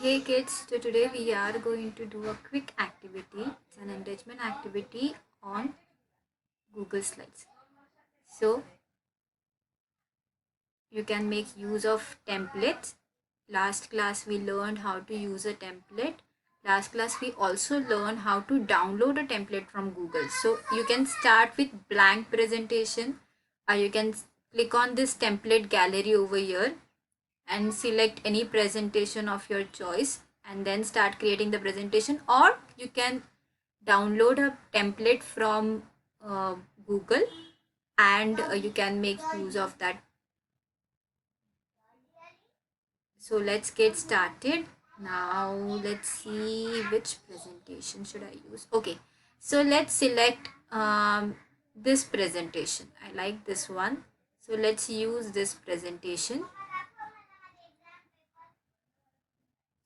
Hey kids, so today we are going to do a quick activity. It's an enrichment activity on Google Slides. So you can make use of templates. Last class we learned how to use a template. Last class we also learned how to download a template from Google. So you can start with blank presentation, or you can click on this template gallery over here and select any presentation of your choice and then start creating the presentation, or you can download a template from Google and you can make use of that. So let's get started. Now let's see which presentation should I use. Okay, so let's select this presentation. I like this one, so let's use this presentation.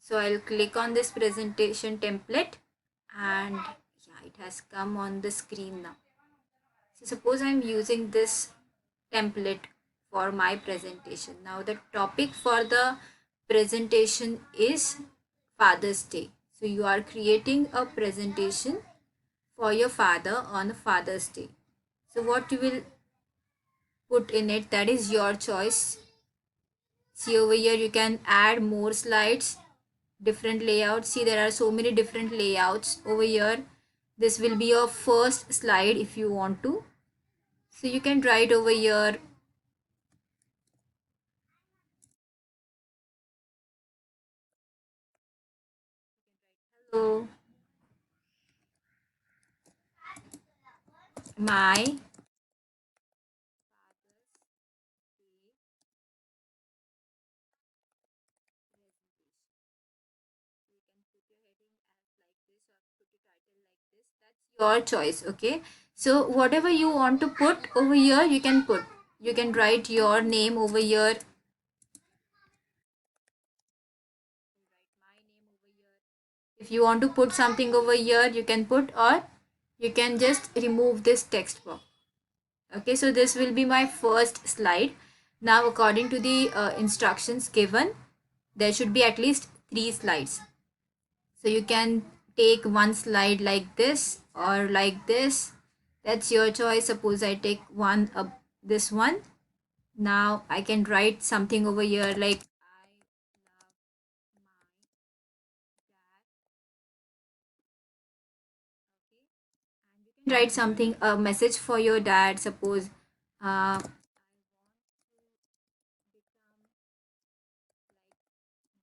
So I'll click on this presentation template and yeah, it has come on the screen now. So suppose I'm using this template for my presentation. Now the topic for the presentation is Father's Day. So you are creating a presentation for your father on Father's Day. So what you will put in it, that is your choice. See over here you can add more slides, different layouts. See, there are so many different layouts over here. This will be your first slide if you want to. So you can write over here hello, my your choice. Okay, so whatever you want to put over here you can put. You can write your name over here. If you want to put something over here you can put, or you can just remove this text box. Okay, so this will be my first slide. Now according to the instructions given, there should be at least 3 slides. So you can take one slide like this or like this. That's your choice. Suppose I take one this one. Now I can write something over here like I love my dad. Okay, and you can write something, a message for your dad. Suppose I want to become like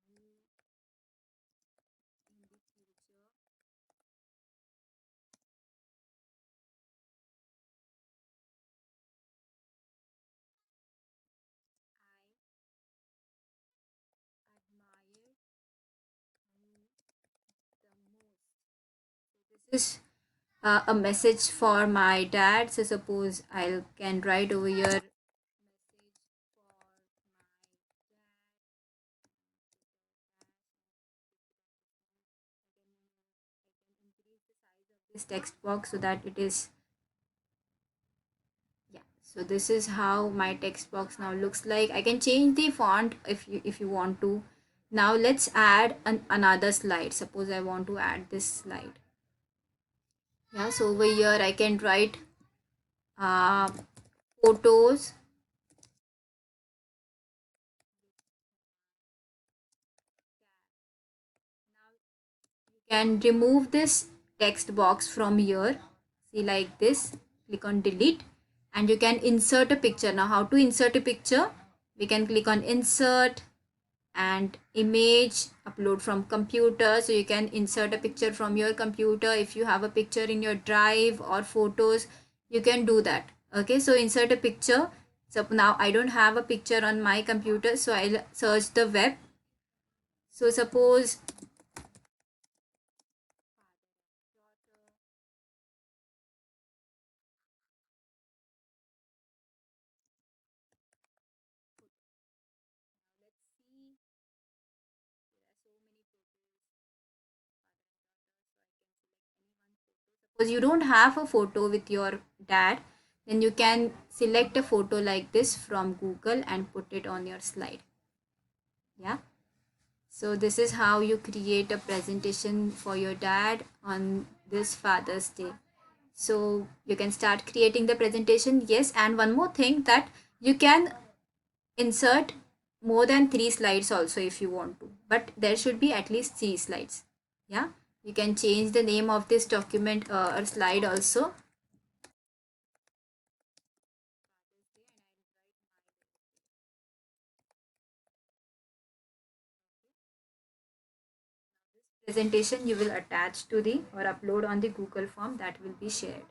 you in the future. I admire you the most. This is a message for my dad. So suppose I can write over here message for my dad. I can increase the size of this text box so that it is, yeah. So this is how my text box now looks like. I can change the font if you want to. Now let's add another slide. Suppose I want to add this slide. Yeah, so over here I can write uh, photos. Can remove this text box from here. See, like this, click on delete and you can insert a picture. Now how to insert a picture? We can click on insert and image, upload from computer. So you can insert a picture from your computer. If you have a picture in your drive or photos, you can do that. Okay, so insert a picture. So now I don't have a picture on my computer, so I'll search the web. So suppose let's see. There are so many photos. Suppose you don't have a photo with your dad, then you can select a photo like this from Google and put it on your slide. Yeah. So this is how you create a presentation for your dad on this Father's Day. So you can start creating the presentation. Yes, and one more thing, that you can insert more than 3 slides also if you want to, but there should be at least 3 slides. Yeah, you can change the name of this document or slide also. Presentation you will attach to the or upload on the Google form that will be shared.